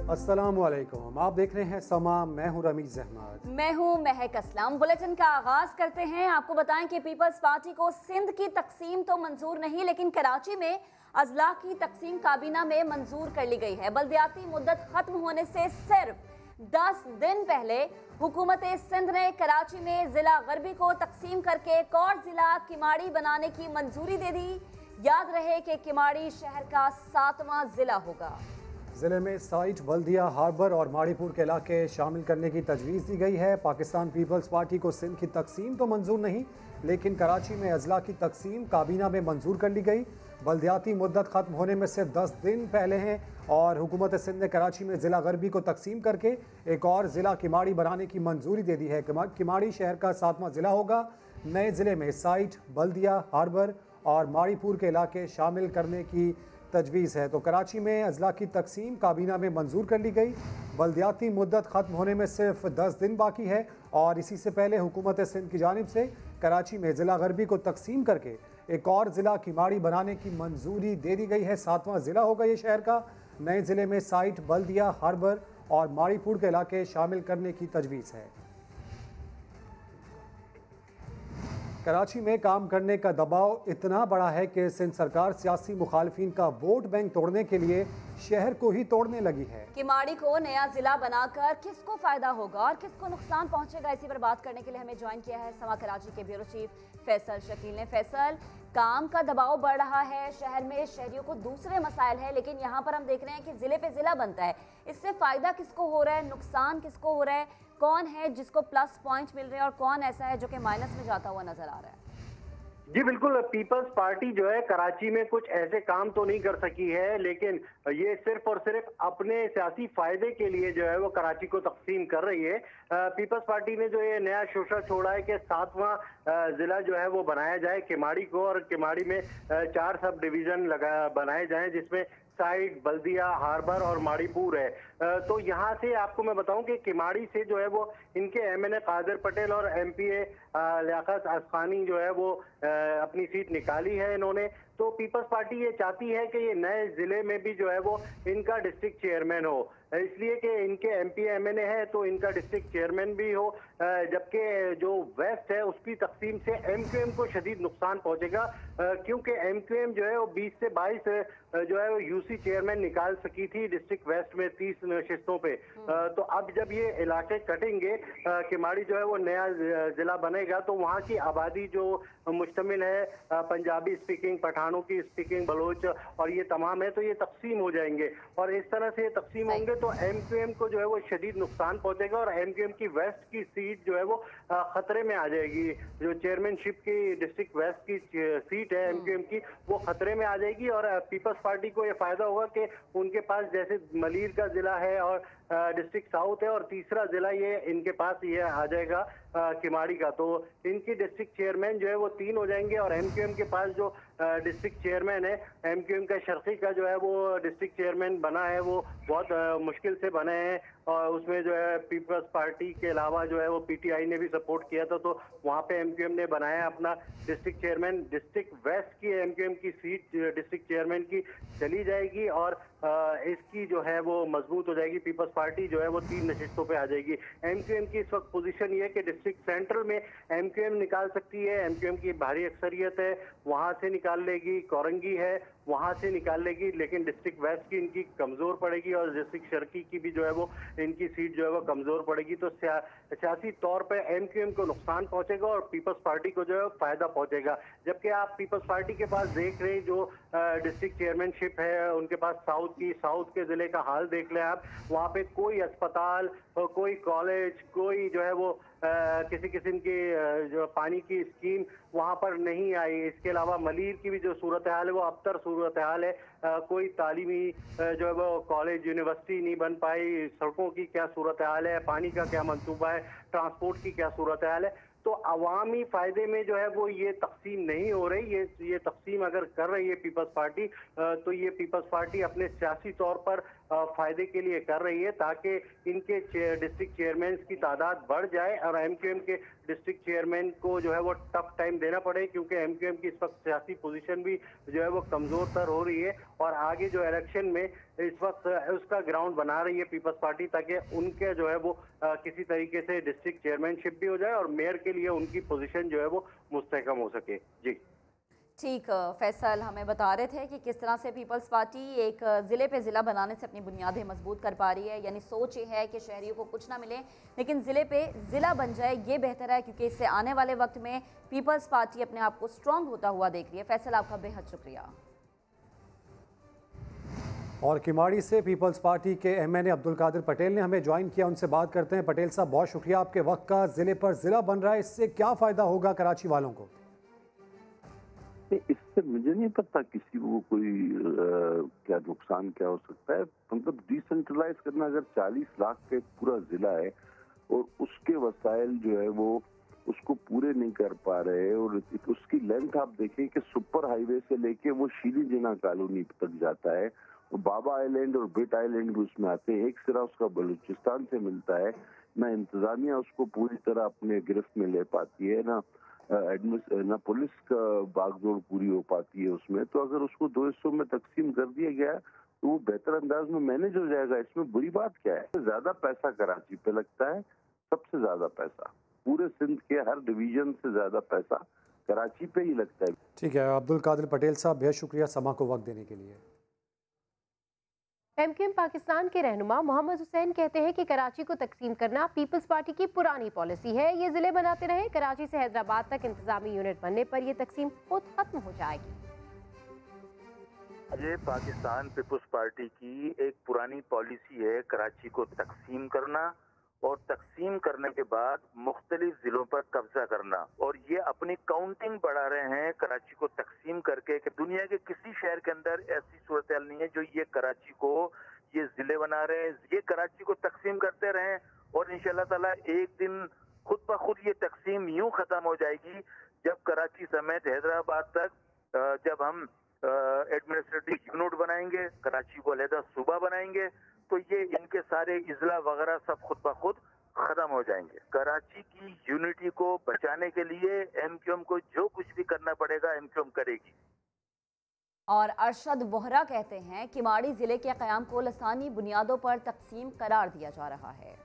अस्सलामुअलैकुम, आप देख रहे हैं समा। मैं हूं रमीज अहमद। मैं हूं महक असलम। बुलेटिन का आगाज करते हैं। आपको बताएं कि पीपल्स पार्टी को सिंध की तकसीम तो मंजूर नहीं, लेकिन कराची में अजला की तकसीम काबीना में मंजूर कर ली गई है। बल्दियाती मुद्दत खत्म होने से सिर्फ 10 दिन पहले हुकूमत सिंध ने कराची में जिला गरबी को तकसीम करके एक और जिला किमाड़ी बनाने की मंजूरी दे दी। याद रहे कि किमाड़ी शहर का 7वां जिला होगा। ज़िले में साइट, बल्दिया, हार्बर और माड़ीपुर के इलाके शामिल करने की तजवीज़ दी गई है। पाकिस्तान पीपल्स पार्टी को सिंध की तकसीम तो मंजूर नहीं, लेकिन कराची में अजला की तकसीम काबीना में मंजूर कर ली गई। बल्दियाती मुद्दत ख़त्म होने में सिर्फ 10 दिन पहले हैं और हुकूमत सिंध ने कराची में ज़िला गरबी को तकसीम करके एक और ज़िला किमाड़ी बनाने की मंजूरी दे दी है। किमाड़ी शहर का 7वां ज़िला होगा। नए ज़िले में साइट, बल्दिया, हार्बर और माड़ीपुर के इलाके शामिल करने की तजवीज़ है। तो कराची में अजला की तकसीम काबीना में मंजूर कर ली गई। बल्दियाती मुद्दत ख़त्म होने में सिर्फ 10 दिन बाकी है और इसी से पहले हुकूमत सिंध की जानिब से कराची में ज़िला गरबी को तकसीम करके एक और ज़िला किमाड़ी बनाने की मंजूरी दे दी गई है। 7वां ज़िला होगा ये शहर का। नए ज़िले में साइट, बल्दिया, हार्बर और माड़ीपुर के इलाके शामिल करने की तजवीज़ है। कराची में काम करने का दबाव इतना बड़ा है कि सिंध सरकार सियासी मुखालफिन का वोट बैंक तोड़ने के लिए शहर को ही तोड़ने लगी है। किमाड़ी को नया जिला बनाकर किसको फायदा होगा और किसको नुकसान पहुंचेगा, इसी पर बात करने के लिए हमें ज्वाइन किया है समा कराची के ब्यूरो चीफ फैसल शकील ने। फैसल, काम का दबाव बढ़ रहा है, शहर में शहरियों को दूसरे मसाइल है, लेकिन यहाँ पर हम देख रहे हैं कि जिले पे जिला बनता है। इससे फायदा किसको हो रहा है, नुकसान किसको हो रहा है, कौन है जिसको प्लस पॉइंट मिल रहे हैं और कौन ऐसा है जो कि माइनस में जाता हुआ नजर आ रहा है? जी बिल्कुल, पीपल्स पार्टी जो है कराची में कुछ ऐसे काम तो नहीं कर सकी है, लेकिन ये सिर्फ और सिर्फ अपने सियासी फायदे के लिए जो है वो कराची को तकसीम कर रही है। पीपल्स पार्टी ने जो ये नया शोषा छोड़ा है कि 7वां जिला जो है वो बनाया जाए किमाड़ी को, और किमाड़ी में 4 सब डिवीजन बनाए जाएं, जिसमें साइट, बल्दिया, हार्बर और माड़ीपुर है। तो यहाँ से आपको मैं बताऊं कि किमाड़ी से जो है वो इनके एमएनए कादिर पटेल और एमपीए लियाकत असखानी जो है वो अपनी सीट निकाली है इन्होंने। तो पीपल्स पार्टी ये चाहती है कि ये नए जिले में भी जो है वो इनका डिस्ट्रिक्ट चेयरमैन हो, इसलिए कि इनके एमपी एमएनए है तो इनका डिस्ट्रिक्ट चेयरमैन भी हो। जबकि जो वेस्ट है उसकी तकसीम से एमक्यूएम को शदीद नुकसान पहुंचेगा, क्योंकि एमक्यूएम जो है वो 20 से 22 जो है वो यूसी चेयरमैन निकाल सकी थी डिस्ट्रिक्ट वेस्ट में 30 नशिस्तों पे। तो अब जब ये इलाके कटेंगे, किमाड़ी जो है वो नया जिला बनेगा, तो वहाँ की आबादी जो मुश्तमिल है पंजाबी स्पीकिंग, पठानों की स्पीकिंग, बलोच और ये तमाम है, तो ये तकसीम हो जाएंगे। और इस तरह से ये तकसीम होंगे तो एमक्यूएम को जो है वो शदीद नुकसान पहुंचेगा और एमक्यूएम की वेस्ट की सीट जो है वो खतरे में आ जाएगी। जो चेयरमैनशिप की डिस्ट्रिक्ट वेस्ट की सीट है एमक्यूएम की, वो खतरे में आ जाएगी। और पीपल्स पार्टी को ये फायदा होगा कि उनके पास जैसे मलीर का जिला है और डिस्ट्रिक्ट साउथ है, और तीसरा जिला ये इनके पास ये आ जाएगा किमाड़ी का। तो इनकी डिस्ट्रिक्ट चेयरमैन जो है वो 3 हो जाएंगे और एमक्यूएम के पास जो डिस्ट्रिक्ट चेयरमैन है, एमक्यूएम का शर्की का जो है वो डिस्ट्रिक्ट चेयरमैन बना है, वो बहुत मुश्किल से बने हैं और उसमें जो है पीपल्स पार्टी के अलावा जो है वो पीटीआई ने भी सपोर्ट किया था। तो वहाँ पे एमक्यूएम ने बनाया अपना डिस्ट्रिक्ट चेयरमैन। डिस्ट्रिक्ट वेस्ट की एमक्यूएम की सीट डिस्ट्रिक्ट चेयरमैन की चली जाएगी और इसकी जो है वो मजबूत हो जाएगी। पीपल्स पार्टी जो है वो 3 नशिस्तों पे आ जाएगी। एमक्यूएम की इस वक्त पोजीशन ये है कि डिस्ट्रिक्ट सेंट्रल में एमक्यूएम निकाल सकती है, एमक्यूएम की भारी अक्सरियत है, वहाँ से निकाल लेगी। कोरंगी है, वहाँ से निकाल लेगी, लेकिन डिस्ट्रिक्ट वेस्ट की इनकी कमज़ोर पड़ेगी और डिस्ट्रिक्ट शर्की की भी जो है वो इनकी सीट जो है वो कमज़ोर पड़ेगी। तो सियासी तौर पे एमक्यूएम को नुकसान पहुंचेगा और पीपल्स पार्टी को जो है फ़ायदा पहुंचेगा। जबकि आप पीपल्स पार्टी के पास देख रहे हैं जो डिस्ट्रिक्ट चेयरमैनशिप है उनके पास साउथ के ज़िले का हाल देख लें आप। वहाँ पे कोई अस्पताल, कोई कॉलेज, कोई जो है वो किसी किस्म की जो पानी की स्कीम वहाँ पर नहीं आई। इसके अलावा मलीर की भी जो सूरत हाल है वो अबतर सूरत हाल है। कोई तालीमी जो है वो कॉलेज यूनिवर्सिटी नहीं बन पाई। सड़कों की क्या सूरत हाल है, पानी का क्या मंसूबा है, ट्रांसपोर्ट की क्या सूरत हाल है। तो अवामी फायदे में जो है वो ये तकसीम नहीं हो रही। ये तकसीम अगर कर रही है पीपल्स पार्टी तो ये पीपल्स पार्टी अपने सियासी तौर पर फायदे के लिए कर रही है, ताकि इनके डिस्ट्रिक्ट चेयरमैन की तादाद बढ़ जाए और एमक्यूएम के डिस्ट्रिक्ट चेयरमैन को जो है वो टफ टाइम देना पड़े, क्योंकि एमक्यूएम की इस वक्त सियासी पोजीशन भी जो है वो कमजोर तर हो रही है और आगे जो इलेक्शन में इस वक्त उसका ग्राउंड बना रही है पीपल्स पार्टी, ताकि उनके जो है वो किसी तरीके से डिस्ट्रिक्ट चेयरमैनशिप भी हो जाए और मेयर के लिए उनकी पोजीशन जो है वो मुस्तहकम हो सके। जी ठीक, फैसल हमें बता रहे थे कि किस तरह से पीपल्स पार्टी एक ज़िले पे ज़िला बनाने से अपनी बुनियादें मजबूत कर पा रही है। यानी सोच ये है कि शहरियों को कुछ ना मिले लेकिन ज़िले पे ज़िला बन जाए, ये बेहतर है, क्योंकि इससे आने वाले वक्त में पीपल्स पार्टी अपने आप को स्ट्रॉन्ग होता हुआ देख रही है। फैसल, आपका बेहद शुक्रिया। और किमाड़ी से पीपल्स पार्टी के एमएनए अब्दुल कादिर पटेल ने हमें ज्वाइन किया, उनसे बात करते हैं। पटेल साहब, बहुत शुक्रिया आपके वक्त का। ज़िले पर ज़िला बन रहा है, इससे क्या फ़ायदा होगा कराची वालों को? इससे मुझे नहीं पता किसी को कोई क्या नुकसान क्या हो सकता है। मतलब डिसेंट्रलाइज करना, अगर 40 लाख का पूरा जिला है और उसके वसाइल जो है वो उसको पूरे नहीं कर पा रहे और उसकी लेंथ आप देखें कि सुपर हाईवे से लेके वो शीली जिना कॉलोनी तक जाता है, बाबा आइलैंड और बिट आइलैंड भी उसमें आते हैं। एक सिरा उसका बलूचिस्तान से मिलता है। ना इंतजामिया उसको पूरी तरह अपने गिरफ्त में ले पाती है, ना पुलिस का बागडोर पूरी हो पाती है उसमें। तो अगर उसको 2 हिस्सों में तकसीम कर दिया गया तो वो बेहतर अंदाज में मैनेज हो जाएगा। इसमें बुरी बात क्या है? ज्यादा पैसा कराची पे लगता है, सबसे ज्यादा पैसा पूरे सिंध के हर डिवीजन से ज्यादा पैसा कराची पे ही लगता है। ठीक है अब्दुल कादिर पटेल साहब, बेहद शुक्रिया समा को वक्त देने के लिए। एमक्यूएम पाकिस्तान के रहनुमा मोहम्मद हुसैन कहते हैं कि कराची को तकसीम करना पीपल्स पार्टी की पुरानी पॉलिसी है। ये जिले बनाते रहे, कराची से हैदराबाद तक इंतजामी यूनिट बनने पर ये तकसीम खुद खत्म हो जाएगी। ये पाकिस्तान पीपल्स पार्टी की एक पुरानी पॉलिसी है कराची को तकसीम करना और तकसीम करने के बाद मुख्तलिफ जिलों पर कब्जा करना, और ये अपनी काउंटिंग बढ़ा रहे हैं कराची को तकसीम करके कि दुनिया के किसी शहर के अंदर ऐसी सूरत हाल नहीं है जो ये कराची को ये जिले बना रहे हैं। ये कराची को तकसीम करते रहे और इंशाल्लाह ताला एक दिन खुद ब खुद ये तकसीम यूं खत्म हो जाएगी जब कराची समेत हैदराबाद तक जब हम एडमिनिस्ट्रेटिव यूनिट बनाएंगे, कराची को अलहदा सूबा बनाएंगे, तो ये इनके सारे इजला वगैरह सब खुद ब खुद खत्म हो जाएंगे। कराची की यूनिटी को बचाने के लिए एमक्यूएम को जो कुछ भी करना पड़ेगा एमक्यूएम करेगी। और अरशद वोहरा कहते हैं कि किमाड़ी जिले के क़याम को लसानी बुनियादों पर तकसीम करार दिया जा रहा है।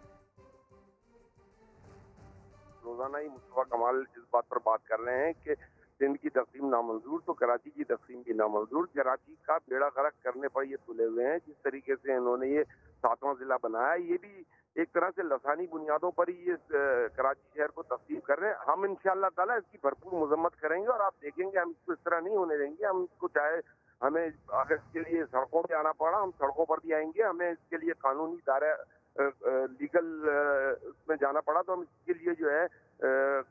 रोजाना ही मुस्तफा कमाल इस बात पर बात कर रहे हैं कि सिंध की तकसीम नामंजूर तो कराची की तकसीम भी नामंजूर। कराची का बेड़ा गर्क करने पर ये तुले हुए हैं। जिस तरीके से इन्होंने ये 7वां जिला बनाया, ये भी एक तरह से लसानी बुनियादों पर ही ये कराची शहर को तकसीम कर रहे हैं। हम इंशाअल्लाह ताला इसकी भरपूर मजम्मत करेंगे और आप देखेंगे हम इसको इस तरह नहीं होने देंगे। हम इसको चाहे हमें अगर इसके लिए सड़कों पे आना पड़ा हम सड़कों पर भी आएंगे, हमें इसके लिए कानूनी दायरा लीगल उसमें जाना पड़ा तो हम इसके लिए जो है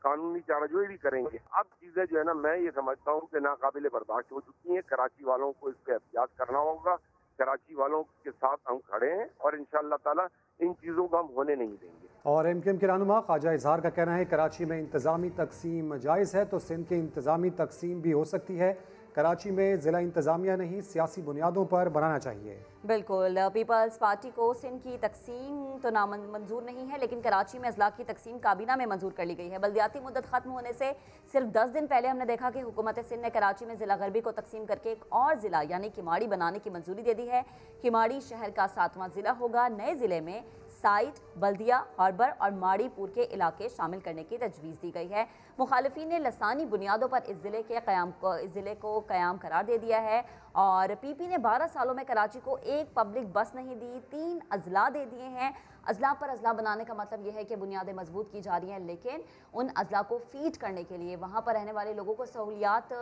कानूनी चाराजोई भी करेंगे। अब चीजें जो है ना, मैं ये समझता हूँ कि नाकाबिले बर्दाश्त हो चुकी हैं। कराची वालों को इस पर एहतियात करना होगा। कराची वालों के साथ हम खड़े हैं और इंशाअल्लाह ताला इन चीज़ों को हम होने नहीं देंगे। और एमक्यूएम के रहनुमा ख्वाजा इजहार का कहना है कराची में इंतजामी तकसीम जायज़ है तो सिंध की इंतजामी तकसीम भी हो सकती है। कराची में ज़िला इंतजामिया नहीं, सियासी बुनियादों पर बनाना चाहिए। बिल्कुल, पीपल्स पार्टी को सिंध की तकसीम तो मंजूर नहीं है, लेकिन कराची में अजला की तकसीम काबीना में मंजूर कर ली गई है। बल्दियाती मुद्दत खत्म होने से सिर्फ 10 दिन पहले हमने देखा कि हुकूमत सिंध ने कराची में ज़िला गरबी को तकसीम करके एक और ज़िला यानी किमाड़ी बनाने की मंजूरी दे दी है। किमाड़ी शहर का 7वां ज़िला होगा। नए ज़िले में साइट, बल्दिया, हार्बर और माड़ीपुर के इलाके शामिल करने की तजवीज़ दी गई है। मुखालिफिन ने लसानी बुनियादों पर इस ज़िले को क़याम करार दे दिया है और पीपी ने 12 सालों में कराची को एक पब्लिक बस नहीं दी, 3 अजला दे दिए हैं। अजला पर अजला बनाने का मतलब यह है कि बुनियादें मजबूत की जा रही हैं, लेकिन उन अजला को फीड करने के लिए, वहाँ पर रहने वाले लोगों को सहूलियात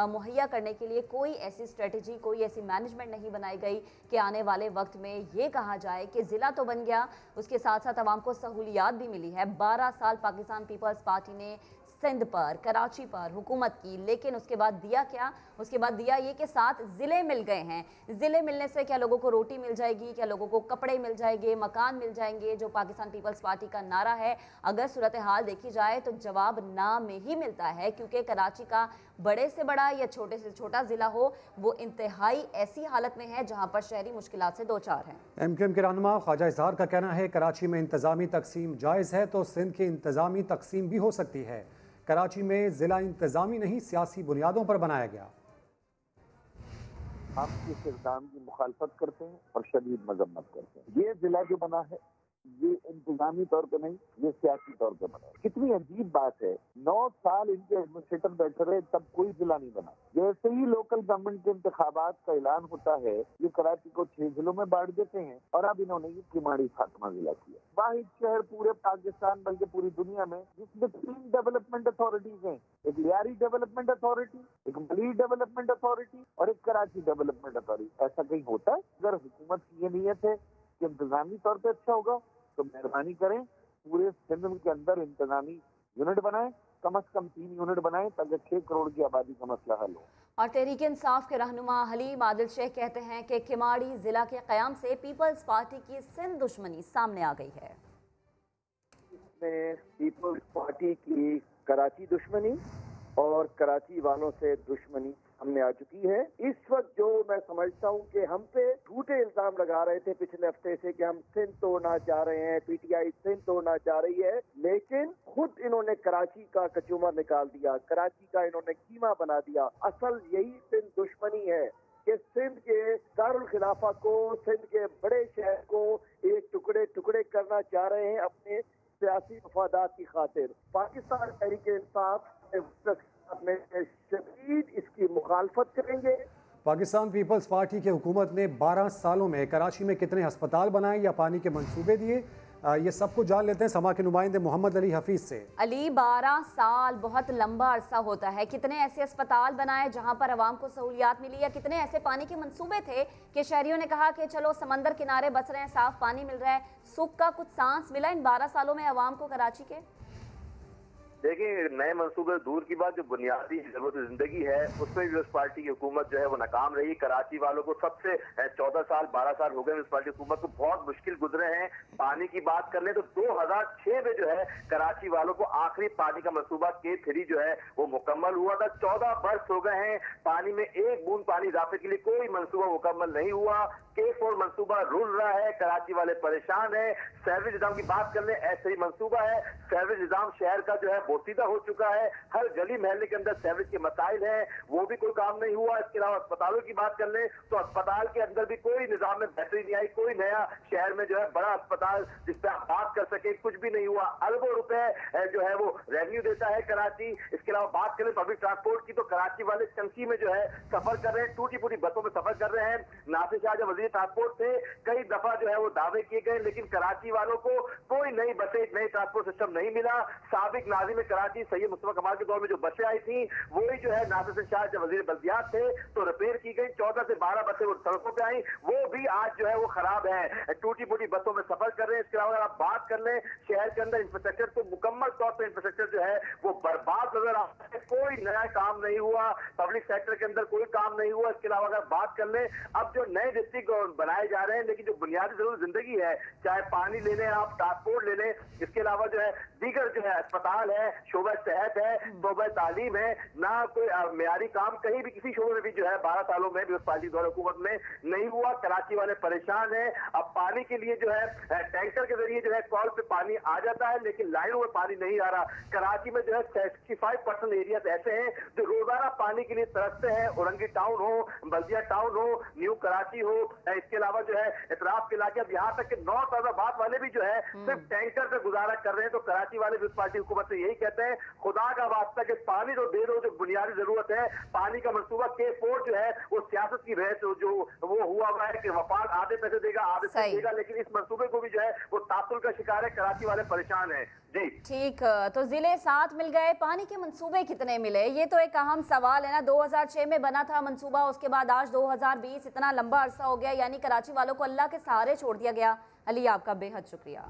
मुहैया करने के लिए कोई ऐसी स्ट्रेटजी, कोई ऐसी मैनेजमेंट नहीं बनाई गई कि आने वाले वक्त में ये कहा जाए कि ज़िला तो बन गया, उसके साथ साथ आवाम को सहूलियात भी मिली है। 12 साल पाकिस्तान पीपल्स पार्टी ने सिंध पर, कराची पर हुकूमत की, लेकिन उसके बाद दिया क्या? उसके बाद दिया ये कि 7 ज़िले मिल गए हैं। ज़िले मिलने से क्या लोगों को रोटी मिल जाएगी, क्या लोगों को कपड़े मिल जाएंगे, मकान मिल जाएंगे? जो पाकिस्तान पीपल्स पार्टी का नारा है, अगर सूरत हाल देखी जाए तो जवाब ना में ही मिलता है, क्योंकि कराची का बड़े से बड़ा या छोटे से छोटा ज़िला हो, वो इंतहाई ऐसी हालत में है जहाँ पर शहरी मुश्किलात से दो चार हैं। MQM के रहनुमा ख्वाजा इजहार का कहना है कराची में इंतज़ामी तकसीम जायज़ है तो सिंध की इंतज़ामी तकसीम भी हो सकती है। कराची में ज़िला इंतज़ामी नहीं सियासी बुनियादों पर बनाया गया। हम इस इक़दाम की मुखालफत करते हैं और शदीद मजम्मत करते हैं। ये जिला जो बना है ये इंतजामी तौर पर नहीं, ये सियासी तौर पर बना है। कितनी अजीब बात है, 9 साल इनके एडमिनिस्ट्रेटर बैठे रहे तब कोई जिला नहीं बना। जैसे ही लोकल गवर्नमेंट के इंतखाबात का ऐलान होता है ये कराची को 6 जिलों में बांट देते हैं और अब इन्होंने ये किमाड़ी फातिमा जिला किया। वाहिद शहर पूरे पाकिस्तान बल्कि पूरी दुनिया में जिसमें 3 डेवलपमेंट अथॉरिटीज हैं, एक लियारी डेवलपमेंट अथॉरिटी, एक मलीर डेवलपमेंट अथॉरिटी और एक कराची डेवलपमेंट अथॉरिटी। ऐसा कहीं होता है? अगर हुकूमत की ये नीयत है कि इंतजामी तौर पर अच्छा होगा तो मेहरबानी करें पूरे सिंध के अंदर इंतजामी यूनिट बनाएं, कम से कम 3 यूनिट बनाएं ताकि 6 करोड़ की आबादी का मसला हल हो। और तहरीक इंसाफ के रहनुमा हलीम आदिल शेख कहते हैं कि किमाड़ी जिला के क़याम से पीपल्स पार्टी की सिंध दुश्मनी सामने आ गई है। इसमें पीपल्स पार्टी की कराची दुश्मनी और कराची वालों से दुश्मनी सामने आ चुकी है। इस वक्त जो मैं समझता हूँ कि हम पे झूठे इल्जाम लगा रहे थे पिछले हफ्ते से कि हम सिंध तोड़ना चाह रहे हैं, PTI सिंध तोड़ना चाह रही है, लेकिन खुद इन्होंने कराची का कचूमर निकाल दिया, कराची का इन्होंने कीमा बना दिया। असल यही सिंध दुश्मनी है कि सिंध के दारुल खिलाफा को, सिंध के बड़े शहर को एक टुकड़े टुकड़े करना चाह रहे हैं अपने सियासी मफादात की खातिर। पाकिस्तान तहरीक इंसाफ में शदीद इसकी मुखालफत करेंगे। पाकिस्तान पीपल्स पार्टी की हुकूमत ने 12 सालों में कराची में कितने अस्पताल बनाए या पानी के मंसूबे दिए, ये सब कुछ जान लेते हैं समा के नुमाइंदे मोहम्मद अली हफीज से। अली, 12 साल बहुत लंबा अरसा होता है। कितने ऐसे अस्पताल बनाए जहां पर आवाम को सहूलियात मिली, या कितने ऐसे पानी के मंसूबे थे कि शहरियों ने कहा कि चलो समंदर किनारे बस रहे हैं, साफ पानी मिल रहा है, सुख का कुछ सांस मिला इन 12 सालों में आवाम को कराची के? देखिए, नए मंसूबे दूर की बात, जो बुनियादी जरूरत जिंदगी है उसमें भी उस पार्टी की हुकूमत जो है वो नाकाम रही। कराची वालों को सबसे 14 साल 12 साल हो गए उस पार्टी हुकूमत को, बहुत मुश्किल गुजरे हैं। पानी की बात कर ले तो 2006 में जो है कराची वालों को आखिरी पानी का मंसूबा K3 जो है वो मुकम्मल हुआ था। 14 बरस हो गए हैं, पानी में एक बूंद पानी इजाफे के लिए कोई मंसूबा मुकम्मल नहीं हुआ। K4 मंसूबा रुल रहा है, कराची वाले परेशान है। सीवरेज निजाम की बात कर ले, ऐसे ही मंसूबा है। सीवरेज निजाम शहर का जो है बोसीदा हो चुका है, हर गली महल्ले के अंदर सीवरेज के मसाइल हैं, वो भी कोई काम नहीं हुआ। इसके अलावा अस्पतालों की बात कर ले तो अस्पताल के अंदर भी कोई निजाम में बेहतरी नहीं आई। कोई नया शहर में जो है बड़ा अस्पताल जिस पे आप बात कर सके, कुछ भी नहीं हुआ। अरबों रुपए जो है वो रेवेन्यू देता है कराची। इसके अलावा बात करें पब्लिक ट्रांसपोर्ट की तो कराची वाले चंकी में जो है सफर कर रहे हैं, टूटी फूटी बसों में सफर कर रहे हैं। नासिर शाह जो वजीर ट्रांसपोर्ट थे, कई दफा जो है वो दावे किए गए, लेकिन कराची वालों को कोई नई बसें, नई ट्रांसपोर्ट सिस्टम नहीं मिला। साबिक नाज़िम कराची सैयद मुस्तफा कमाल के दौर में जो बसें आई थी वही जो है नासिर शाह जब वजीर बल्दियात थे तो रिपेयर की गई, 14 से 12 बसें वो सड़कों पे आई, वो भी आज जो है वो खराब है, टूटी फूटी बसों में सफर कर रहे हैं। इसके अलावा आप बात कर लें शहर के अंदर इंफ्रास्ट्रक्चर तो मुकम्मल तौर पर इंफ्रास्ट्रक्चर जो है वो बर्बाद नजर आ रहा है, कोई नया काम नहीं हुआ, पब्लिक सेक्टर के अंदर कोई काम नहीं हुआ। इसके अलावा अगर बात कर लें अब जो नए डिस्ट्रिक्ट बनाए जा रहे हैं, लेकिन जो बुनियादी जरूरत जिंदगी है, चाहे पानी ले लें, आप ट्रांसपोर्ट ले लें, इसके अलावा जो है दीगर जो है अस्पताल है, शोबा सेहत है, शोबा तालीम है, ना कोई मेयारी काम कहीं भी किसी शोबे में भी जो है 12 सालों में भी उस पार्टी द्वारा हुकूमत में नहीं हुआ। कराची वाले परेशान है। अब पानी के लिए जो है टैंकर के जरिए जो है कॉल पे पानी आ जाता है, लेकिन लाइनों में पानी नहीं आ रहा। कराची में जो है 65% एरियाज ऐसे हैं जो रोजाना पानी के लिए तरसते हैं। औरंगी टाउन हो, बल्दिया टाउन हो, न्यू कराची हो, इसके अलावा जो है इतराफ के इलाके, यहाँ तक कि नॉर्थ अहमदाबाद वाले भी जो है सिर्फ टैंकर पे गुजारा कर रहे हैं। तो कराची वाले भी उस पार्टी हुकूमत से यही कहते हैं, खुदा का वास्ता कि पानी तो दे दो, जो बुनियादी जरूरत है। पानी का मंसूबा K4 जो है वो सियासत की वजह से जो वो हुआ हुआ है कि वफाक आधे पैसे देगा आधे पैसे देगा, लेकिन इस मंसूबे को भी जो है वो तातुल का शिकार है। कराची वाले परेशान है। जी ठीक, तो जिले 7 मिल गए, पानी के मंसूबे कितने मिले, ये तो एक अहम सवाल है ना। 2006 में बना था मंसूबा, उसके बाद आज 2020, इतना लंबा अरसा हो गया, यानी कराची वालों को अल्लाह के सहारे छोड़ दिया गया। अली, आपका बेहद शुक्रिया।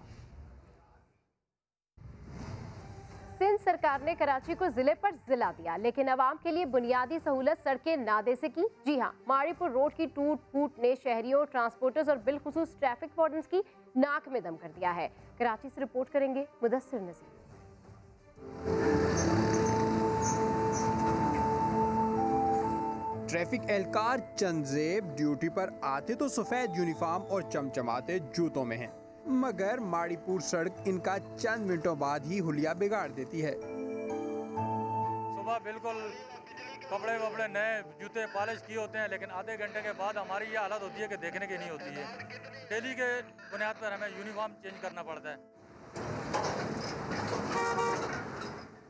सिंध सरकार ने कराची को जिले पर जिला दिया, लेकिन आवाम के लिए बुनियादी सहूलत सड़कें ना दे सकी। जी हां, माड़ीपुर रोड की टूट फूट ने शहरियों, ट्रांसपोर्टर्स और बिलखुसूस ट्रैफिक वार्डन्स की नाक में दम कर दिया है। कराची से रिपोर्ट करेंगे मुदस्सिर नज़ीर। ट्रैफिक एहलकार चंदजेब ड्यूटी पर आते तो सफेद यूनिफॉर्म और चमचमाते जूतों में हैं, मगर माड़ीपुर सड़क इनका चंद मिनटों बाद ही हुलिया बिगाड़ देती है। सुबह बिल्कुल कपड़े वपड़े नए, जूते पॉलिश किए होते हैं, लेकिन आधे घंटे के बाद हमारी ये हालत होती है कि देखने की नहीं होती है। डेली के बुनियाद पर हमें यूनिफॉर्म चेंज करना पड़ता है।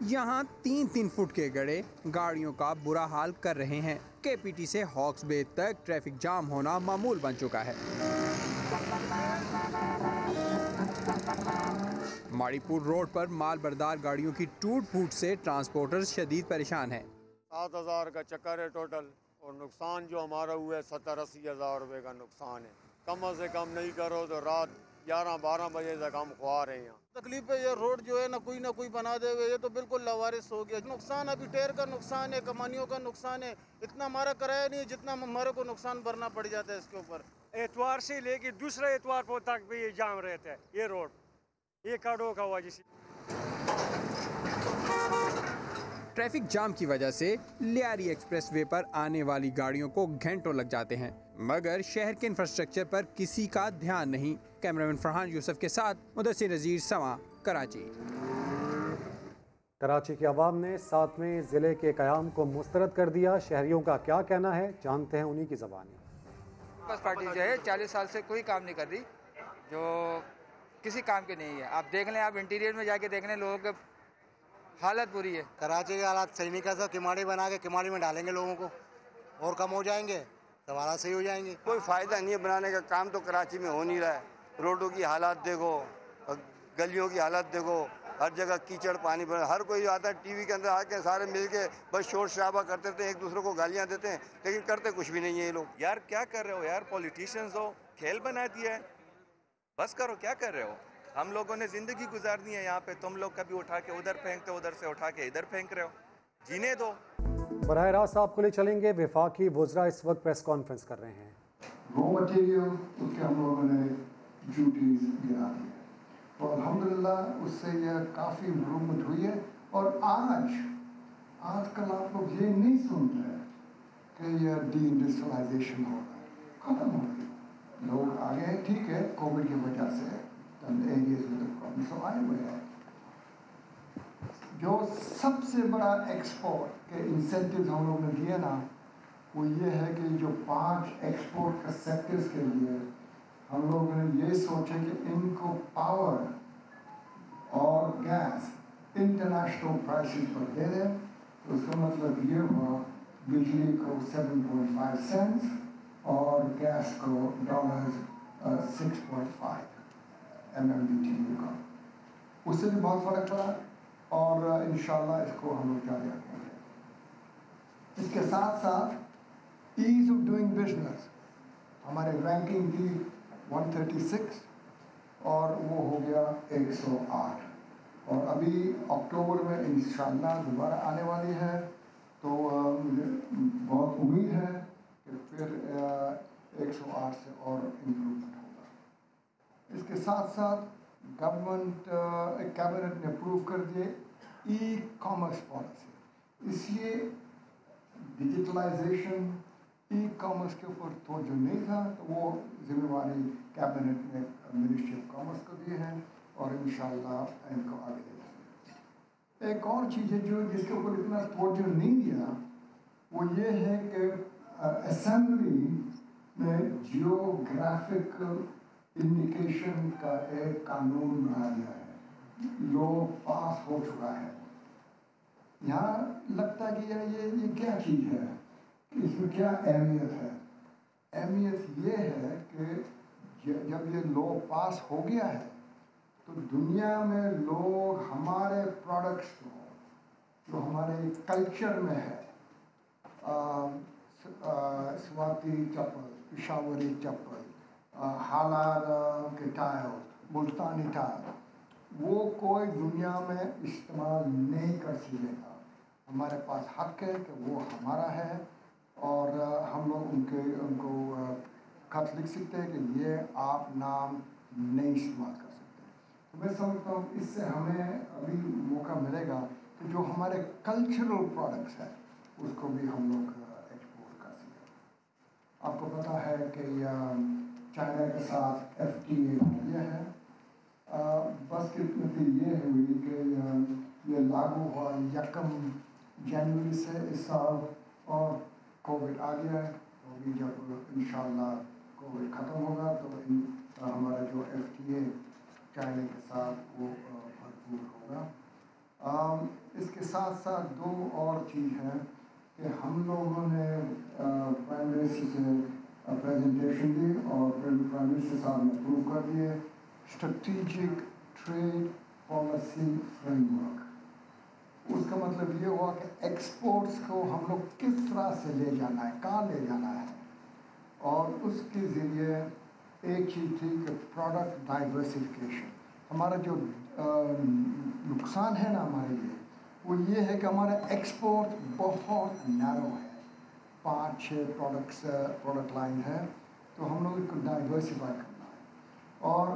यहाँ 3-3 फुट के गड्ढे गाड़ियों का बुरा हाल कर रहे हैं। केपीटी से हॉक्स बे तक ट्रैफिक जाम होना मामूल बन चुका है। माड़ीपुर रोड पर माल बरदार गाड़ियों की टूट फूट से ट्रांसपोर्टर्स शदीद परेशान हैं। 7,000 का चक्कर है टोटल, और नुकसान जो हमारा हुआ है 70-80 हज़ार रुपये का नुकसान है। कम से कम नहीं करो तो रात 11-12 बजे तक हम खुआ रहे हैं। तकलीफ है, ये रोड जो है ना कोई बना दे हुए, ये तो बिल्कुल लवारिस हो गया। नुकसान अभी टेर का नुकसान है, कमानियों का नुकसान है। इतना हमारा किराया नहीं है जितना हमारे को नुकसान भरना पड़ जाता है इसके ऊपर। एतवार से लेके दूसरे एतवार तक भी ये जाम रहता है। ये रोड ये काडो का वजह से ट्रैफिक जाम की वजह से लियारी एक्सप्रेस वे पर आने वाली गाड़ियों को घंटों लग जाते हैं, मगर शहर के इंफ्रास्ट्रक्चर पर किसी का ध्यान नहीं। कैमरामैन फरहान यूसुफ के साथ मुदस्सिर नज़ीर, समा, कराची। कराची के अवाम ने 7वें ज़िले के क़याम को मुस्तरद कर दिया। शहरियों का क्या कहना है, जानते हैं उन्हीं की ज़बानी। पीपल्स पार्टी जो है 40 साल से कोई काम नहीं कर रही, जो किसी काम के नहीं है। आप देख लें, आप इंटीरियर में जाके देख लें, लोगों के हालत बुरी है। कराची के हालात सही नहीं कर सकते। किमाड़ी बना के किमाड़ी में डालेंगे लोगों को और कम हो जाएंगे, तो हालात सही हो जाएंगे। कोई फ़ायदा नहीं है, बनाने का काम तो कराची में हो नहीं रहा है। रोडों की हालात देखो, गलियों की हालत देखो, हर जगह कीचड़ पानी भरा। हर कोई आता है टीवी के अंदर आके सारे मिल के बस शोर शराबा करते थे, एक दूसरे को गालियाँ देते हैं, लेकिन करते कुछ भी नहीं है ये लोग। यार क्या कर रहे हो यार, पॉलिटिशियंस हो, खेल बना दिया है, बस करो, क्या कर रहे हो। हम लोगों ने जिंदगी गुजारनी है यहाँ पे, तुम लोग कभी उठा के उधर फेंकते हो, उधर से उठा के इधर फेंक रहे हो, जीने दो। बराह रास्त आपको ले चलेंगे। वफाकी वज़रा इस वक्त प्रेस कॉन्फ्रेंस कर रहे हैं। रॉ मटेरियल उसके हम लोगों ने ड्यूटीज गिरा दी है, तो अल्हम्दुलिल्लाह उससे यह काफ़ी इम्प्रूवमेंट हुई है। और आजकल आप लोग ये नहीं सुन रहे कि यह डी इंडस्ट्रियलाइजेशन हो रहा है, ख़त्म हो गया। लोग आगे हैं, ठीक है, कोविड की वजह से आए हुए हैं। जो सबसे बड़ा एक्सपोर्ट के इंसेंटिव हम लोग ने दिए ना, वो ये है कि जो 5 एक्सपोर्ट का सेक्टर्स के लिए हम लोगों ने ये सोचा कि इनको पावर और गैस इंटरनेशनल प्राइसेस पर दे दें। तो उसका मतलब ये हुआ बिजली को 7.5 सेंट्स और गैस को $6.5 MMBTU का, उससे भी बहुत फ़र्क पड़ा और इंशाल्लाह इसको हम लोग जारी रखेंगे। इसके साथ साथ ईज़ ऑफ डूइंग बिजनेस हमारे रैंकिंग थी 136 और वो हो गया 108, और अभी अक्टूबर में इंशाल्लाह दोबारा आने वाली है। तो मुझे बहुत उम्मीद है कि फिर 108 से और इम्प्रूवमेंट होगा। इसके साथ साथ गवर्नमेंट कैबिनेट ने अप्रूव कर दिए ई कॉमर्स पॉलिसी, इसलिए डिजिटलाइजेशन ई कॉमर्स के ऊपर तो जो नहीं था, तो वो जिम्मेवारी कैबिनेट ने मिनिस्ट्री ऑफ कॉमर्स को दी है और इंशाल्लाह इनको आगे ले जाएंगे। एक और चीज़ है जो जिसके ऊपर इतना तवज्जो नहीं दिया, वो ये है कि असेंबली में जियोग्राफिकल इंडिकेशन का एक कानून बना दिया है, लो पास हो चुका है। यहाँ लगता है कि यार ये क्या चीज़ है, इसमें क्या अहमियत है। अहमियत ये है कि जब ये लॉ पास हो गया है, तो दुनिया में लोग हमारे प्रोडक्ट्स को जो हमारे कल्चर में है, स्वाति चप्पल, पिशावरी चप्पल, हालार के टायर, मुल्तानी टायर, वो कोई दुनिया में इस्तेमाल नहीं कर सकेगा। हमारे पास हक है कि वो हमारा है और हम लोग उनको खत लिख सकते हैं कि ये आप नाम नहीं इस्तेमाल कर सकते। तो मैं समझता हूँ इससे हमें अभी मौका मिलेगा कि जो हमारे कल्चरल प्रोडक्ट्स हैं उसको भी हम लोग एक्सपोर्ट कर सकें। आपको पता है कि चाइना के साथ FTA हो गया है। बस किस्मती ये हुई कि ये लागू हुआ 1 जनवरी से इस साल और कोविड आ गया है। तो अभी जब इंशाल्लाह कोविड ख़त्म होगा तो हमारा जो FTA चाइना के साथ वो भरपूर होगा। इसके साथ साथ 2 और चीज़ हैं कि हम लोगों ने प्राइम मिनिस्टर से प्रेजेंटेशन दी और प्राइम मिनिस्टर साहब ने अप्रूव कर दिए स्ट्रेटेजिक ट्रेड पॉलिसी फ्रेमवर्क। उसका मतलब ये हुआ कि एक्सपोर्ट्स को हम लोग किस तरह से ले जाना है, कहाँ ले जाना है, और उसके ज़रिए एक चीज़ थी कि प्रोडक्ट डाइवर्सिफिकेशन। हमारा जो नुकसान है ना हमारे लिए वो ये है कि हमारा एक्सपोर्ट बहुत नैरो है, 5-6 प्रोडक्ट लाइन है, तो हम लोग इसको डाइवर्सिफाई करना है। और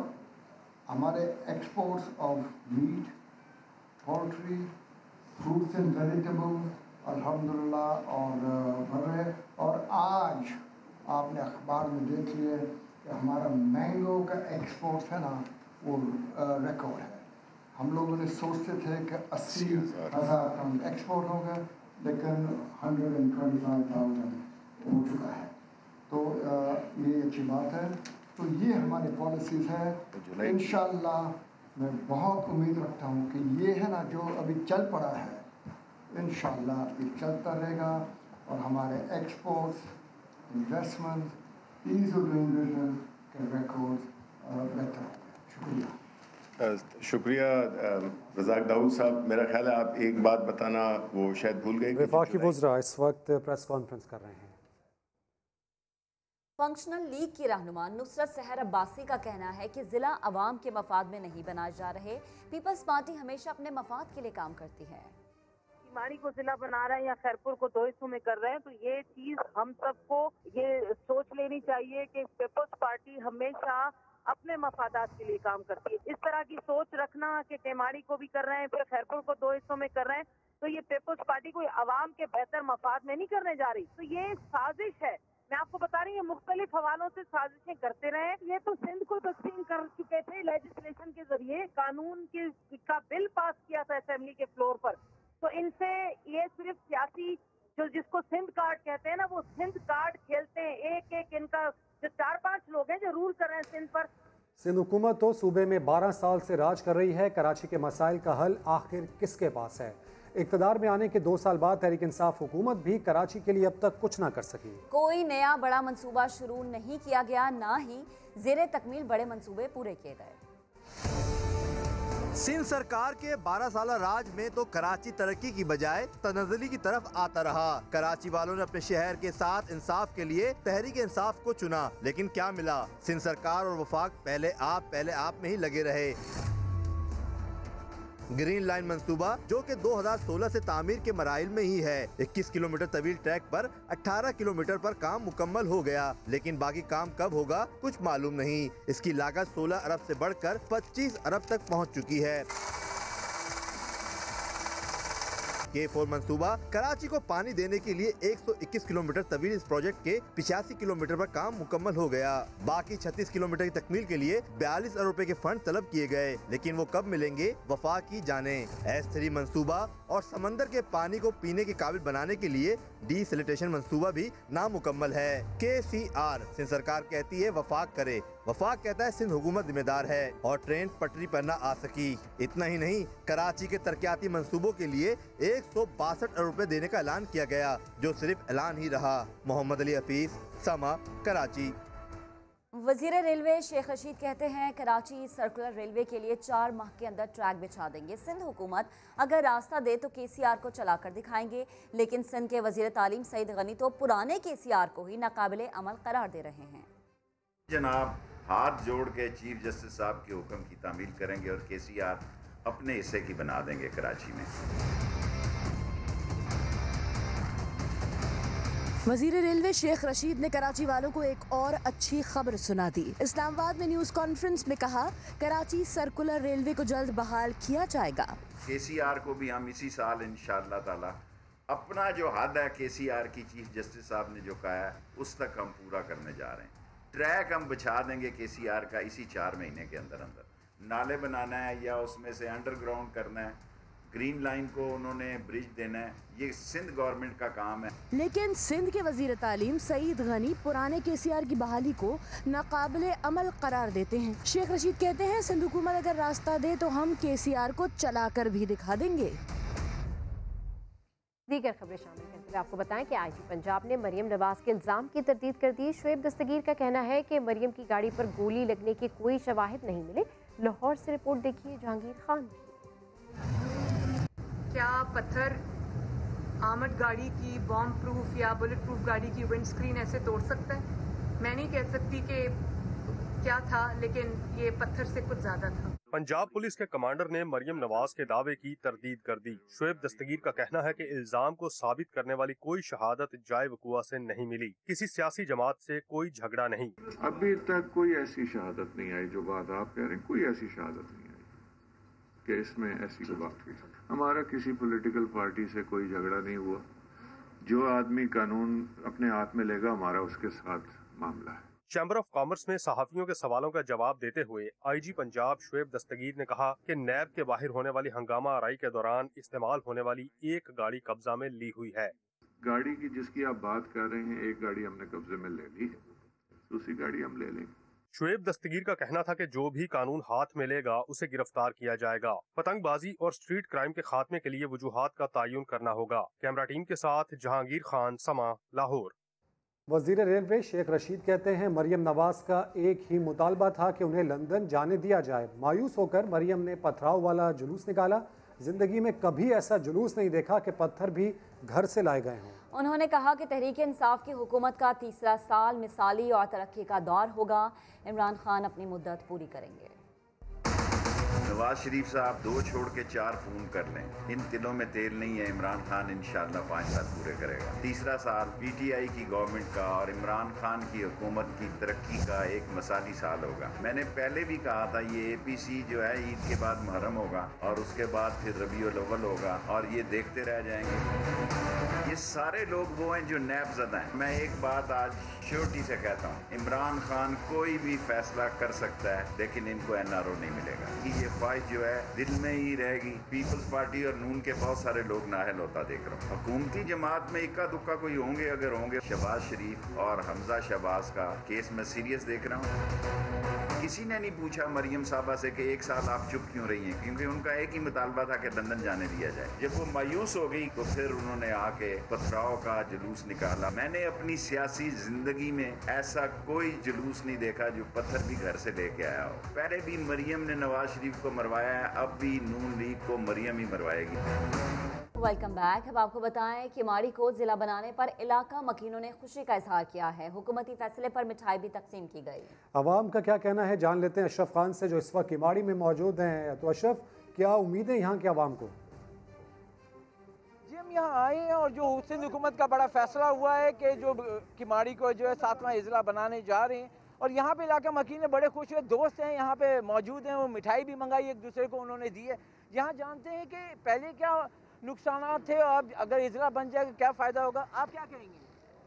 हमारे exports of meat, poultry, fruits and vegetables अल्हम्दुलिल्लाह और बढ़ रहे। और आज आपने अखबार में देख लिया कि हमारा मैंगो का एक्सपोर्ट है ना वो रिकॉर्ड है। हम लोगों ने सोचते थे कि 80,000 टन एक्सपोर्ट होगा, लेकिन 125,000 हो चुका है। तो ये अच्छी बात है। तो ये हमारी पॉलिसीज़ है। इंशाल्लाह मैं बहुत उम्मीद रखता हूँ कि ये है ना जो अभी चल पड़ा है, इंशाल्लाह ये चलता रहेगा और हमारे exports, investment, ease of doing business के रिकॉर्ड्स बेहतर होंगे। शुक्रिया। शुक्रिया रज़ाक दाऊद साहब। मेरा ख्याल है आप एक बात बताना वो शायद भूल गए। वफाकी वज़रा इस वक्त प्रेस कॉन्फ्रेंस कर रहे हैं। फंक्शनल लीग की रहनुमा नुसरत सहर अब्बासी का कहना है कि जिला अवाम के मफाद में नहीं बनाए जा रहे। पीपल्स पार्टी हमेशा अपने मफाद के लिए काम करती है। माड़ी को जिला बना रहे हैं या खैरपुर को 2 हिस्सों में कर रहे हैं, तो ये चीज हम सबको ये सोच लेनी चाहिए कि पीपल्स पार्टी हमेशा अपने मफादात के लिए काम करती है। इस तरह की सोच रखना कि टेमाड़ी को भी कर रहे हैं फिर खैरपुर को 2 हिस्सों में कर रहे हैं, तो ये पीपल्स पार्टी कोई अवाम के बेहतर मफाद में नहीं करने जा रही। तो ये साजिश है। मैं आपको बता रही हूँ मुख्तलिफ हवालों से साजिशें करते रहे। ये तो सिंध को तकसीम कर चुके थे लेजिस्लेशन के जरिए, कानून का बिल पास किया था असेंबली के फ्लोर पर। तो इनसे ये सिर्फ सियासी जो जिसको सिंध कार्ड कहते हैं ना, वो सिंध कार्ड खेलते हैं। एक एक इनका जो 4-5 लोग हैं जो रूल कर रहे हैं सिंध पर। सिंध हुकूमत तो सूबे में 12 साल से राज कर रही है। कराची के मसाइल का हल आखिर किसके पास है? इक़्तिदार में आने के 2 साल बाद तहरीक इंसाफ हुकूमत भी कराची के लिए अब तक कुछ ना कर सकी। कोई नया बड़ा मंसूबा शुरू नहीं किया गया, ना ही ज़ेरे तकमील बड़े मंसूबे पूरे किए गए। सिंध सरकार के 12 साल राज में तो कराची तरक्की की बजाय तनज़्ज़ुली की तरफ आता रहा। कराची वालों ने अपने शहर के साथ इंसाफ के लिए तहरीक इंसाफ को चुना, लेकिन क्या मिला? सिंध सरकार और वफाक पहले आप में ही लगे रहे। ग्रीन लाइन मंसूबा जो कि 2016 से तामीर के मराइल में ही है। 21 किलोमीटर तवील ट्रैक पर 18 किलोमीटर पर काम मुकम्मल हो गया, लेकिन बाकी काम कब होगा कुछ मालूम नहीं। इसकी लागत 16 अरब से बढ़कर 25 अरब तक पहुंच चुकी है। K4 मंसूबा कराची को पानी देने के लिए 121 किलोमीटर तवील इस प्रोजेक्ट के 85 किलोमीटर पर काम मुकम्मल हो गया। बाकी 36 किलोमीटर की तकमील के लिए 42 अरब रुपए के फंड तलब किए गए, लेकिन वो कब मिलेंगे वफाक की जाने। S3 मंसूबा और समंदर के पानी को पीने के काबिल बनाने के लिए डीसैलिटेशन मंसूबा भी नामुकम्मल है। KCR सिंध सरकार कहती है वफाक करे, वफाक कहता है सिंध हुकूमत जिम्मेदार है और ट्रेन पटरी पर न आ सकी। इतना ही नहीं, कराची के तरक्याती मंसूबों के लिए 162 अरब रुपए देने का ऐलान किया गया, जो सिर्फ ऐलान ही रहा। मोहम्मद अली हफीज, समा, कराची। वजीर रेलवे शेख रशीद कहते हैं कराची सर्कुलर रेलवे के लिए 4 माह के अंदर ट्रैक बिछा देंगे। सिंध हुकूमत अगर रास्ता दे तो KCR को चलाकर दिखाएंगे, लेकिन सिंध के वजीर तालीम सईद गनी तो पुराने KCR को ही नाकाबिले अमल करार दे रहे हैं। जनाब हाथ जोड़ के चीफ जस्टिस साहब के हुक्म की तामील करेंगे और KCR अपने हिस्से की बना देंगे कराची में। वजीर रेलवे शेख रशीद ने कराची वालों को एक और अच्छी खबर सुना दी। इस्लामाबाद में न्यूज़ कॉन्फ्रेंस में कहा, कराची सर्कुलर रेलवे को जल्द बहाल किया जाएगा। KCR को भी हम इसी साल इंशाअल्लाह ताला अपना जो हद है KCR की चीफ जस्टिस साहब ने जो कहा है उस तक हम पूरा करने जा रहे हैं। ट्रैक हम बिछा देंगे KCR का इसी 4 महीने के अंदर अंदर। नाले बनाना है या उसमें से अंडरग्राउंड करना है, ग्रीन लाइन को उन्होंने ब्रिज देना है, ये सिंध गवर्नमेंट का काम है। लेकिन सिंध के वजीर तालीम सईद गनी पुराने KCR की बहाली को नाकाबिले अमल करार देते हैं। शेख रशीद कहते हैं, सिंध हुकूमत अगर रास्ता दे तो हम KCR को चलाकर भी दिखा देंगे। दीगर खबरें शामिल करते हुए आपको बताएं कि IG पंजाब ने मरियम नवाज के इल्ज़ाम की तरदीद कर दी। शुएब दस्तगीर का कहना है कि मरियम की गाड़ी पर गोली लगने के कोई शवाहिद नहीं मिले। लाहौर से रिपोर्ट देखिए जहांगीर खान। क्या पत्थर आमद गाड़ी की बॉम्ब प्रूफ या बुलेट प्रूफ गाड़ी की विंड स्क्रीन ऐसे तोड़ सकता है? मैं नहीं कह सकती कि क्या था, लेकिन ये पत्थर से कुछ ज़्यादा था। पंजाब पुलिस के कमांडर ने मरियम नवाज के दावे की तरदीद कर दी। शुएब दस्तगीर का कहना है कि इल्जाम को साबित करने वाली कोई शहादत जाए वकुआ से नहीं मिली, किसी सियासी जमात से कोई झगड़ा नहीं। अभी तक कोई ऐसी शहादत नहीं आई जो बात आप कह रहे हैं, कोई ऐसी शहादत नहीं आई कि इसमें ऐसी कोई बात हुई। हमारा किसी पॉलिटिकल पार्टी से कोई झगड़ा नहीं हुआ। जो आदमी कानून अपने हाथ में लेगा हमारा उसके साथ मामला है। चैम्बर ऑफ कॉमर्स में सहाफियों के सवालों का जवाब देते हुए IG पंजाब शुएब दस्तगीर ने कहा कि नैब के बाहर होने वाली हंगामा आराई के दौरान इस्तेमाल होने वाली एक गाड़ी कब्जा में ली हुई है। गाड़ी की जिसकी आप बात कर रहे हैं, एक गाड़ी हमने कब्जे में ले ली है, दूसरी गाड़ी हम ले लेंगे। शुएब दस्तगीर का कहना था कि जो भी कानून हाथ में लेगा उसे गिरफ्तार किया जाएगा। पतंगबाजी और स्ट्रीट क्राइम के खात्मे के लिए वजूहात का तयन करना होगा। कैमरा टीम के साथ जहांगीर खान, समा, लाहौर। वजीर रेलवे शेख रशीद कहते हैं, मरियम नवाज का एक ही मुतालबा था कि उन्हें लंदन जाने दिया जाए। मायूस होकर मरियम ने पथराव वाला जुलूस निकाला। जिंदगी में कभी ऐसा जुलूस नहीं देखा कि पत्थर भी घर से लाए गए हों। उन्होंने कहा कि तहरीक इंसाफ की हुकूमत का तीसरा साल मिसाली और तरक्की का दौर होगा। इमरान खान अपनी मुद्दत पूरी करेंगे। नवाज शरीफ साहब 2 छोड़ के 4 फोन कर लें, इन तिलों में तेल नहीं है। इमरान खान इंशाअल्लाह 5 साल पूरे करेगा। तीसरा साल PTI की गवर्नमेंट का और इमरान खान की हुकूमत की तरक्की का एक मिसाली साल होगा। मैंने पहले भी कहा था ये APC जो है ईद के बाद मुहर्रम होगा और उसके बाद फिर रबीउल अव्वल होगा और ये देखते रह जाएंगे। ये सारे लोग वो हैं जो नैब ज़दा हैं। मैं एक बात आज श्योरिटी से कहता हूँ, इमरान खान कोई भी फैसला कर सकता है लेकिन इनको NRO नहीं मिलेगा। ये ख्वाहिश जो है दिल में ही रहेगी। पीपल्स पार्टी और नून के बहुत सारे लोग नाहल होता देख रहा हूँ। हुकूमती जमात में इक्का दुक्का कोई होंगे, अगर होंगे। शहबाज शरीफ और हमजा शहबाज का केस मैं सीरियस देख रहा हूँ। किसी ने नहीं पूछा मरियम साहबा से कि 1 साल आप चुप क्यों रही हैं, क्योंकि उनका एक ही मुतालबा था कि लंदन जाने दिया जाए। जब वो मायूस हो गई तो फिर उन्होंने आके पथराव का जुलूस निकाला। मैंने अपनी सियासी जिंदगी में ऐसा कोई जुलूस नहीं देखा जो पत्थर भी घर से लेके आया हो। पहले भी मरियम ने नवाज शरीफ को मरवाया है, अब भी नून लीग को मरियम ही मरवाएगी। Welcome back. अब आपको बताएं कि माड़ी को जिला बनाने पर इलाका मकीनों ने खुशी का इजहार किया है। हुकूमती फैसले पर मिठाई भी तकसीम की गई। अवाम का क्या कहना है जान लेते हैं अशरफ खान से, जो इस वक्त किमाड़ी में मौजूद हैं। तो अशरफ, क्या उम्मीद है यहाँ के अवाम को? जी, हम यहाँ आए हैं और जो सिंध हुकूमत का बड़ा फैसला हुआ है कि जो किमाड़ी को जो है 7वां इजला बनाने जा रहे हैं और यहाँ पे इलाका मकीन बड़े खुश हुए। दोस्त हैं यहाँ पे मौजूद हैं, वो मिठाई भी मंगाई एक दूसरे को उन्होंने दी है। यहाँ जानते हैं कि पहले क्या नुकसान थे और अब अगर इजला बन जाएगा क्या फ़ायदा होगा, आप क्या कहेंगे?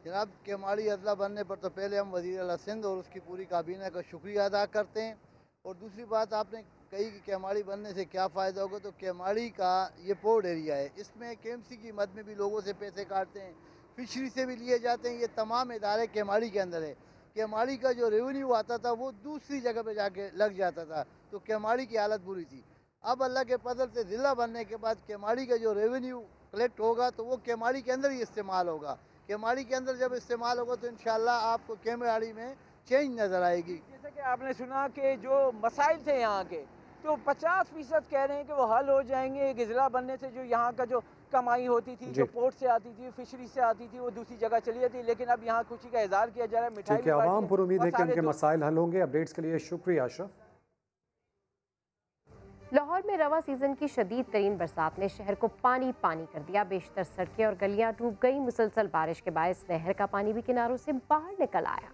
जनाब, किमाड़ी अजला बनने पर तो पहले हम वज़ीर आला सिंध और उसकी पूरी काबीना का शुक्रिया अदा करते हैं। और दूसरी बात आपने कही कि किमाड़ी बनने से क्या फ़ायदा होगा, तो किमाड़ी का ये पोर्ट एरिया है, इसमें KMC की मद में भी लोगों से पैसे काटते हैं, फिशरी से भी लिए जाते हैं। ये तमाम इदारे किमाड़ी के अंदर है। किमाड़ी का जो रेवेन्यू आता था वो दूसरी जगह पे जाके लग जाता था, तो किमाड़ी की हालत बुरी थी। अब अल्लाह के फजल से ज़िला बनने के बाद किमाड़ी का जो रेवेन्यू कलेक्ट होगा तो वो किमाड़ी के अंदर ही इस्तेमाल होगा। किमाड़ी के अंदर जब इस्तेमाल होगा तो इंशाल्लाह आपको किमाड़ी में चेंज नज़र आएगी। जैसे कि आपने सुना कि जो मसाइल थे यहाँ के, तो 50% कह रहे हैं कि वो हल हो जाएंगे एक ज़िला बनने से। जो यहाँ का जो कमाई होती थी, जो पोर्ट से आती थी, फिशरी से आती थी, वो दूसरी जगह चली जाती, लेकिन अब यहाँ खुशी का इजहार किया जा रहा है। मिठाई ठीक है, आवाम पर उम्मीद है कि उनके मसाइल हल होंगे। अपडेट्स के लिए शुक्रिया अशरफ। लाहौर में रवा सीजन की शदीद तरीन बरसात ने शहर को पानी पानी कर दिया। बेशतर सड़कें और गलियां डूब गई। मुसलसल बारिश के बायस नहर का पानी भी किनारों से बाहर निकल आया।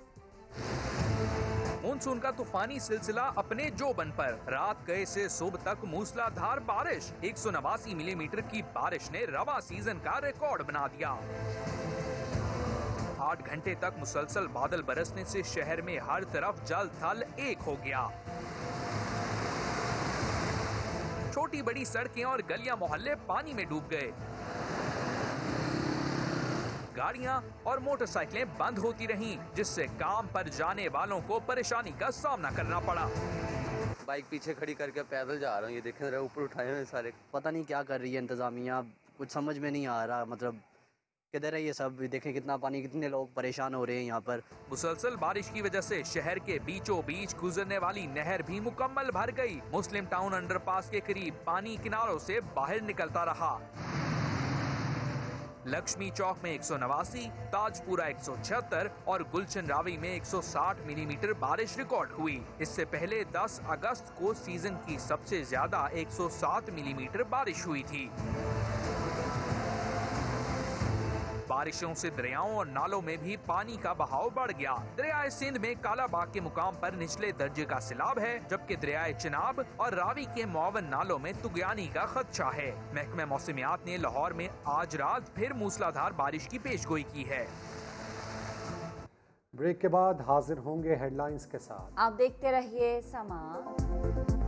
मानसून का तूफानी सिलसिला अपने जोबन पर। रात गए से सुबह तक मूसलाधार बारिश। 189 मिलीमीटर की बारिश ने रवा सीजन का रिकॉर्ड बना दिया। 8 घंटे तक मुसलसल बादल बरसने से शहर में हर तरफ जल थल एक हो गया। छोटी बड़ी सड़कें और गलियां मोहल्ले पानी में डूब गए। गाड़ियां और मोटरसाइकिलें बंद होती रहीं, जिससे काम पर जाने वालों को परेशानी का सामना करना पड़ा। बाइक पीछे खड़ी करके पैदल जा रहा हूँ, ये देखें जरा ऊपर उठाए हुए सारे। पता नहीं क्या कर रही है इंतजामिया, कुछ समझ में नहीं आ रहा, मतलब किधर है ये सब। देखें कितना पानी, कितने लोग परेशान हो रहे हैं यहाँ पर। मुसलसल बारिश की वजह से शहर के बीचों बीच गुजरने वाली नहर भी मुकम्मल भर गई। मुस्लिम टाउन अंडरपास के करीब पानी किनारों से बाहर निकलता रहा। लक्ष्मी चौक में 189, ताजपुरा 176 और गुलशन रावी में 160 मिलीमीटर बारिश रिकॉर्ड हुई। इससे पहले 10 अगस्त को सीजन की सबसे ज्यादा 107 मिलीमीटर बारिश हुई थी। बारिशों से दरियाओं और नालों में भी पानी का बहाव बढ़ गया। दरियाए सिंध में कालाबाग के मुकाम पर निचले दर्जे का सैलाब है, जबकि दरियाए चिनाब और रावी के मुआवन नालों में तुगयानी का खदशा है। महकमे मौसमियात ने लाहौर में आज रात फिर मूसलाधार बारिश की पेशगोई की है। ब्रेक के बाद हाजिर होंगे हेडलाइंस के साथ। आप देखते रहिए समा।